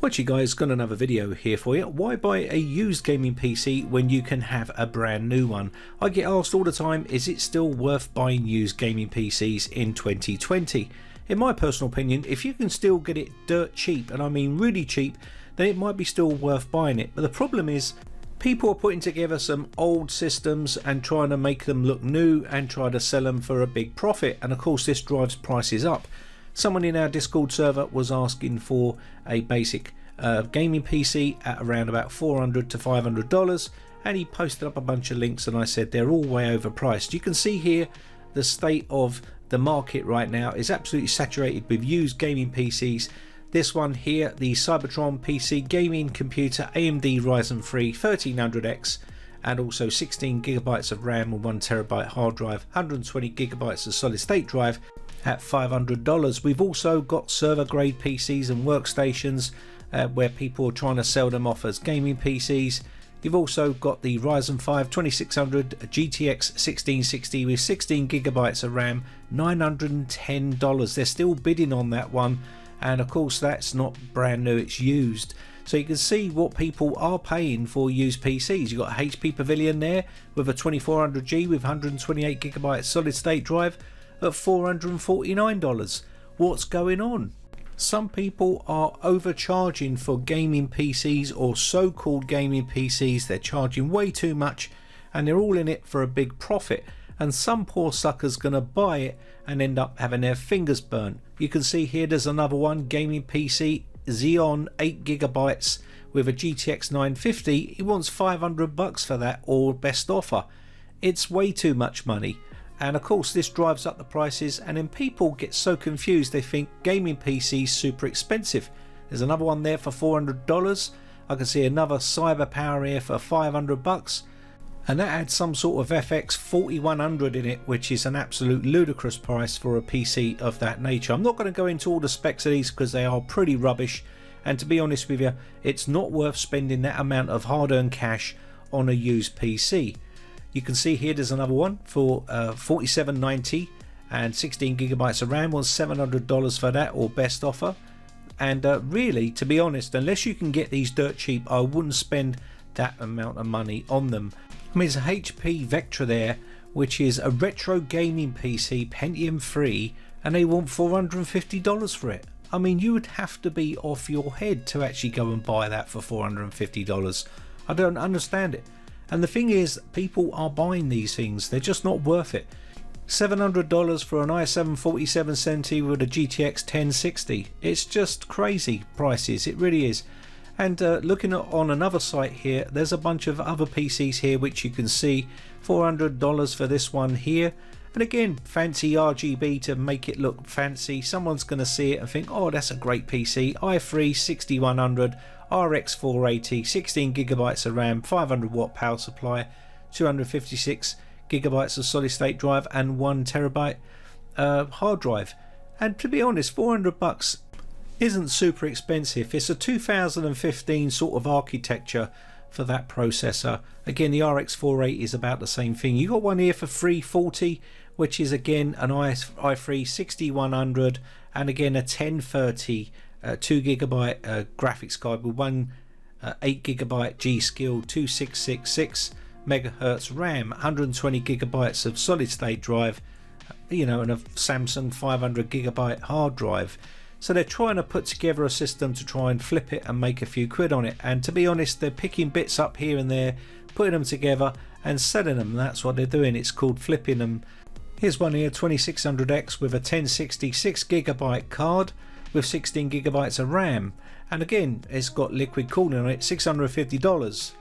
What you guys, got another video here for you. Why buy a used gaming PC when you can have a brand new one? I get asked all the time, is it still worth buying used gaming PCs in 2020? In my personal opinion, if you can still get it dirt cheap, and I mean really cheap, then it might be still worth buying it. But the problem is, people are putting together some old systems and trying to make them look new and try to sell them for a big profit, and of course this drives prices up. Someone in our Discord server was asking for a basic gaming PC at around about $400 to $500, and he posted up a bunch of links, and I said they're all way overpriced. You can see here the state of the market right now is absolutely saturated with used gaming PCs. This one here, the Cybertron PC gaming computer, AMD Ryzen 3 1300X, and also 16 gigabytes of RAM and 1 terabyte hard drive, 120 gigabytes of solid state drive at $500. We've also got server grade PCs and workstations where people are trying to sell them off as gaming PCs. You've also got the Ryzen 5 2600 GTX 1660 with 16 gigabytes of RAM, $910. They're still bidding on that one, and of course that's not brand new, it's used. So you can see what people are paying for used PCs. You've got HP Pavilion there with a 2400G with 128 gigabyte solid state drive at $449. What's going on? Some people are overcharging for gaming PCs, or so-called gaming PCs. They're charging way too much and they're all in it for a big profit, and some poor sucker's gonna buy it and end up having their fingers burnt. You can see here there's another one, gaming PC Xeon 8 gigabytes with a GTX 950. He wants $500 for that, or best offer. It's way too much money, and of course this drives up the prices, and then people get so confused they think gaming PCs super expensive. There's another one there for $400. I can see another Cyber Power here for $500, and that had some sort of FX 4100 in it, which is an absolute ludicrous price for a PC of that nature. I'm not going to go into all the specs of these because they are pretty rubbish, and to be honest with you, it's not worth spending that amount of hard-earned cash on a used PC. You can see here there's another one for $47.90 and 16 gigabytes of RAM, was $700 for that, or best offer. And really, to be honest, unless you can get these dirt cheap, I wouldn't spend that amount of money on them. I mean, there's a HP Vectra there, which is a retro gaming PC, Pentium 3, and they want $450 for it. I mean, you would have to be off your head to actually go and buy that for $450. I don't understand it. And the thing is, people are buying these things, they're just not worth it. $700 for an i7 4770 with a GTX 1060. It's just crazy prices, it really is. And looking on another site here, there's a bunch of other PCs here which you can see. $400 for this one here, and again fancy RGB to make it look fancy. Someone's going to see it and think, oh, that's a great PC. i3 6100 RX 480, 16 gigabytes of RAM, 500 watt power supply, 256 gigabytes of solid state drive, and 1 terabyte hard drive. And to be honest, $400 isn't super expensive. It's a 2015 sort of architecture for that processor. Again, the RX 480 is about the same thing. You got one here for $340, which is again an i3 6100, and again a 1030 2 gigabyte graphics card with one 8 gigabyte G-Skill 2666 megahertz RAM, 120 gigabytes of solid state drive, you know, and a Samsung 500 gigabyte hard drive. So they're trying to put together a system to try and flip it and make a few quid on it, and to be honest, they're picking bits up here and there, putting them together and selling them. That's what they're doing. It's called flipping them. Here's one here, 2600X with a 1066 gigabyte card with 16 gigabytes of RAM, and again it's got liquid cooling on it, $650.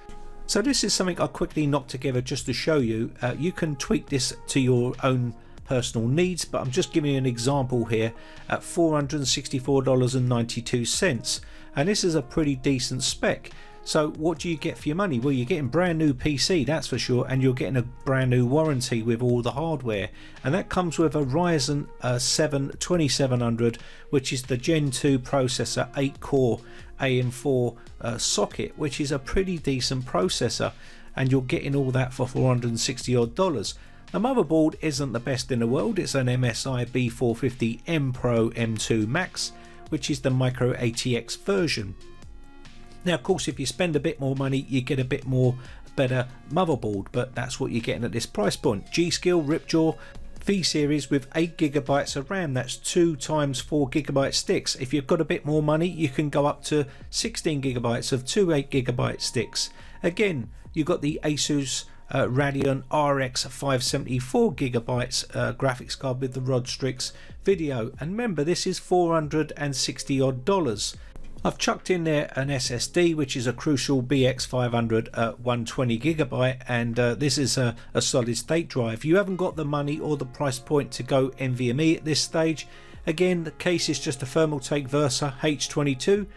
So this is something I quickly knocked together just to show you. You can tweak this to your own personal needs, but I'm just giving you an example here at $464.92, and this is a pretty decent spec. So what do you get for your money? Well, you're getting brand new PC, that's for sure, and you're getting a brand new warranty with all the hardware, and that comes with a Ryzen 7 2700, which is the Gen 2 processor, 8 core AM4 socket, which is a pretty decent processor, and you're getting all that for $460 odd. The motherboard isn't the best in the world. It's an MSI B450 M Pro M2 Max, which is the Micro ATX version. Now of course if you spend a bit more money you get a bit more better motherboard, but that's what you're getting at this price point. G-Skill Ripjaw V series with 8GB of RAM, that's 2 times 4GB sticks. If you've got a bit more money you can go up to 16GB of 2 8GB sticks. Again, you've got the Asus Radeon RX 574GB graphics card with the Rod Strix video, and remember this is $460 odd. I've chucked in there an SSD which is a Crucial BX500 120GB, and this is a solid state drive. You haven't got the money or the price point to go NVMe at this stage. Again, the case is just a Thermaltake Versa H22,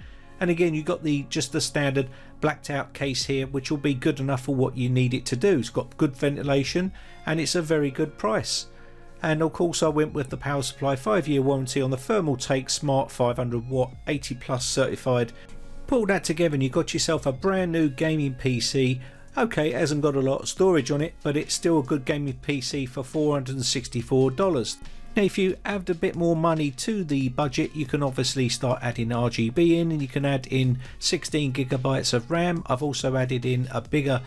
and again you got just the standard blacked out case here, which will be good enough for what you need it to do. It's got good ventilation and it's a very good price. And of course I went with the power supply 5-year warranty on the Thermaltake Smart 500 watt 80 plus certified. Put all that together and you got yourself a brand new gaming PC. Okay, it hasn't got a lot of storage on it, but it's still a good gaming PC for $464. Now if you add a bit more money to the budget, you can obviously start adding RGB in, and you can add in 16GB of RAM. I've also added in a bigger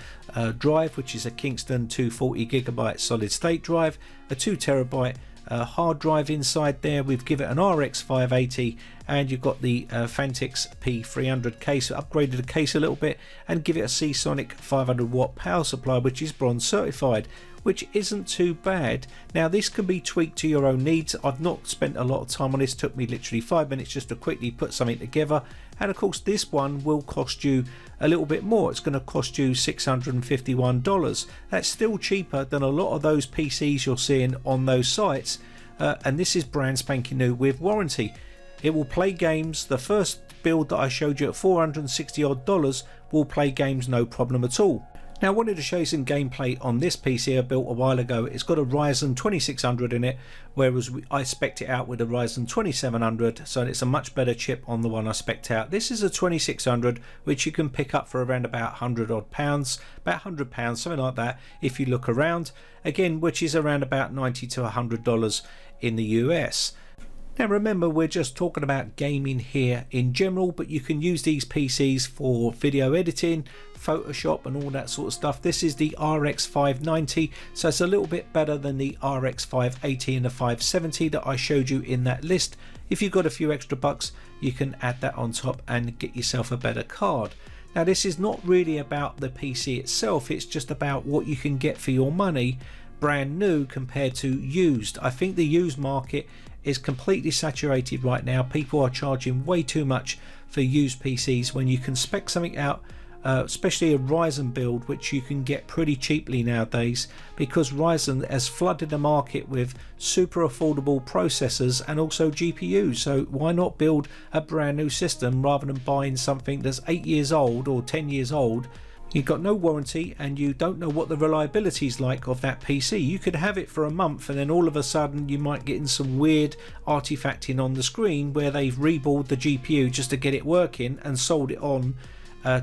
drive, which is a Kingston 240GB solid state drive, a 2TB hard drive inside there. We've given it an RX 580, and you've got the Phantix P300 case. Upgraded the case a little bit and give it a Seasonic 500 watt power supply, which is bronze certified, which isn't too bad. Now this can be tweaked to your own needs. I've not spent a lot of time on this. It took me literally 5 minutes just to quickly put something together, and of course this one will cost you a little bit more. It's going to cost you $651. That's still cheaper than a lot of those PCs you're seeing on those sites, and this is brand spanking new with warranty. It will play games. The first build that I showed you at $460 odd will play games no problem at all. Now I wanted to show you some gameplay on this PC I built a while ago. It's got a Ryzen 2600 in it, whereas I spec'd it out with a Ryzen 2700, so it's a much better chip on the one I spec'd out. This is a 2600 which you can pick up for around about 100 odd pounds, about £100, something like that if you look around, again, which is around about $90 to $100 in the US. Now remember, we're just talking about gaming here in general, but you can use these PCs for video editing, Photoshop and all that sort of stuff. This is the RX 590, so it's a little bit better than the RX 580 and the 570 that I showed you in that list. If you've got a few extra bucks, you can add that on top and get yourself a better card. Now this is not really about the PC itself, it's just about what you can get for your money brand new compared to used. I think the used market is completely saturated right now. People are charging way too much for used PCs when you can spec something out, especially a Ryzen build, which you can get pretty cheaply nowadays, because Ryzen has flooded the market with super affordable processors and also GPUs. So why not build a brand new system rather than buying something that's 8 years old or 10 years old? You've got no warranty and you don't know what the reliability is like of that PC. You could have it for a month and then all of a sudden you might get in some weird artifacting on the screen where they've reballed the GPU just to get it working and sold it on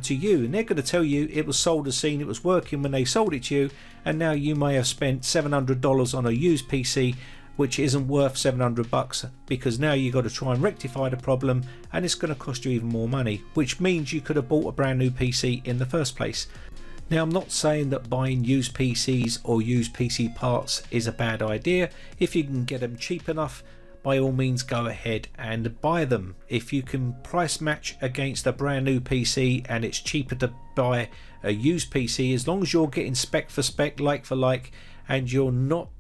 to you, and they're going to tell you it was sold as seen, it was working when they sold it to you, and now you may have spent $700 on a used PC which isn't worth 700 bucks, because now you've got to try and rectify the problem and it's going to cost you even more money, which means you could have bought a brand new PC in the first place. Now I'm not saying that buying used PCs or used PC parts is a bad idea. If you can get them cheap enough, by all means go ahead and buy them. If you can price match against a brand new PC and it's cheaper to buy a used PC, as long as you're getting spec for spec, like for like, and you're not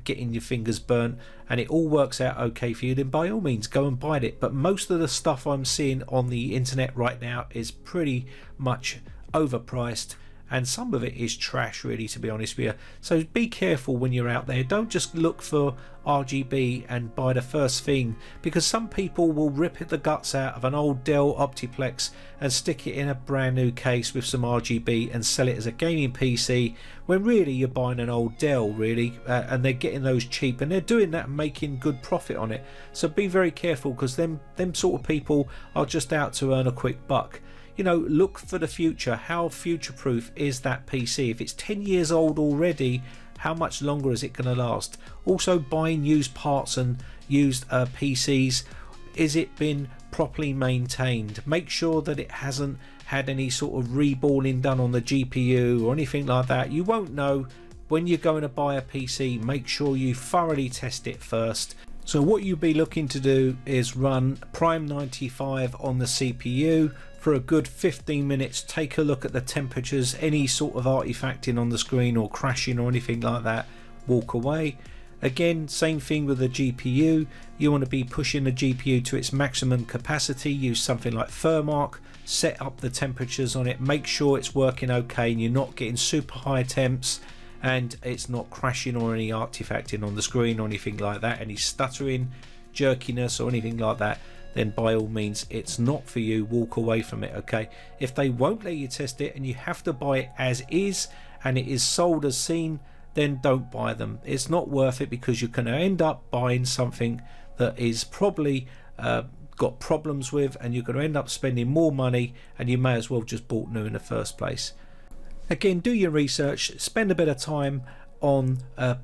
getting your fingers burnt and it all works out okay for you, then by all means go and buy it. But most of the stuff I'm seeing on the internet right now is pretty much overpriced, and some of it is trash, really, to be honest with you. So be careful when you're out there. Don't just look for RGB and buy the first thing, because some people will rip the guts out of an old Dell Optiplex and stick it in a brand new case with some RGB and sell it as a gaming PC, when really you're buying an old Dell, really, and they're getting those cheap and they're doing that and making good profit on it. So be very careful, because them sort of people are just out to earn a quick buck. You know, look for the future. How future proof is that PC? If it's 10 years old already, how much longer is it going to last? Also, buying used parts and used PCs, is it been properly maintained? Make sure that it hasn't had any sort of reballing done on the GPU or anything like that. You won't know. When you're going to buy a PC, make sure you thoroughly test it first. So what you'll be looking to do is run Prime 95 on the CPU for a good 15 minutes. Take a look at the temperatures, any sort of artifacting on the screen or crashing or anything like that, walk away. Again, same thing with the GPU. You want to be pushing the GPU to its maximum capacity. Use something like Thermark, set up the temperatures on it, make sure it's working okay and you're not getting super high temps and it's not crashing or any artifacting on the screen or anything like that, any stuttering, jerkiness or anything like that, then by all means it's not for you. Walk away from it. Okay, if they won't let you test it and you have to buy it as is and it is sold as seen, then don't buy them. It's not worth it, because you're going to end up buying something that is probably got problems with, and you're going to end up spending more money, and you may as well just bought new in the first place. Again, do your research, spend a bit of time on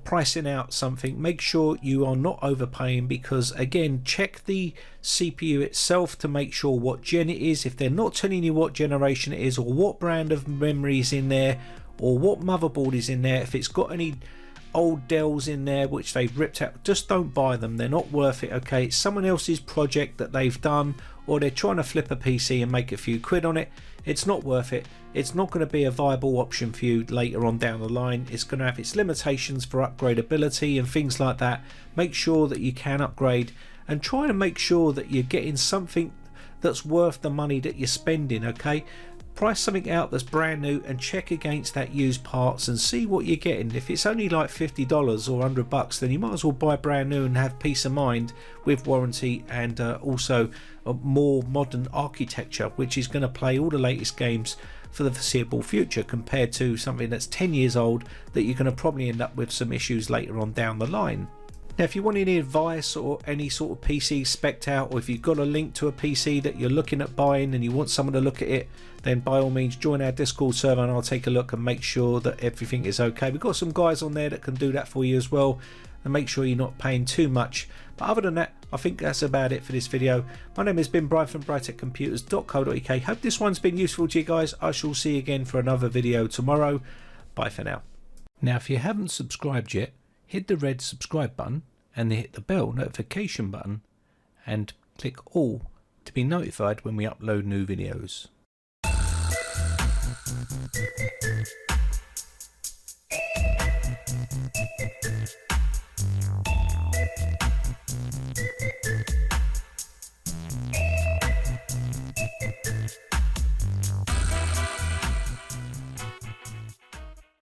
pricing out something. Make sure you are not overpaying, because again, check the CPU itself to make sure what gen it is. If they're not telling you what generation it is or what brand of memory is in there or what motherboard is in there, if it's got any old Dells in there which they've ripped out, just don't buy them. They're not worth it. Okay, it's someone else's project that they've done, or they're trying to flip a PC and make a few quid on it. It's not worth it. It's not going to be a viable option for you later on down the line. It's going to have its limitations for upgradability and things like that. Make sure that you can upgrade and try to make sure that you're getting something that's worth the money that you're spending. Okay, price something out that's brand new and check against that used parts and see what you're getting. If it's only like $50 or $100, then you might as well buy brand new and have peace of mind with warranty, and also a more modern architecture which is going to play all the latest games for the foreseeable future, compared to something that's 10 years old that you're going to probably end up with some issues later on down the line. Now, if you want any advice or any sort of PC spec'd out, or if you've got a link to a PC that you're looking at buying and you want someone to look at it, then by all means join our Discord server and I'll take a look and make sure that everything is okay. We've got some guys on there that can do that for you as well, and make sure you're not paying too much. But other than that, I think that's about it for this video. My name has been Brian from briteccomputers.co.uk. Hope this one's been useful to you guys. I shall see you again for another video tomorrow. Bye for now. Now, if you haven't subscribed yet, hit the red subscribe button and hit the bell notification button and click all to be notified when we upload new videos.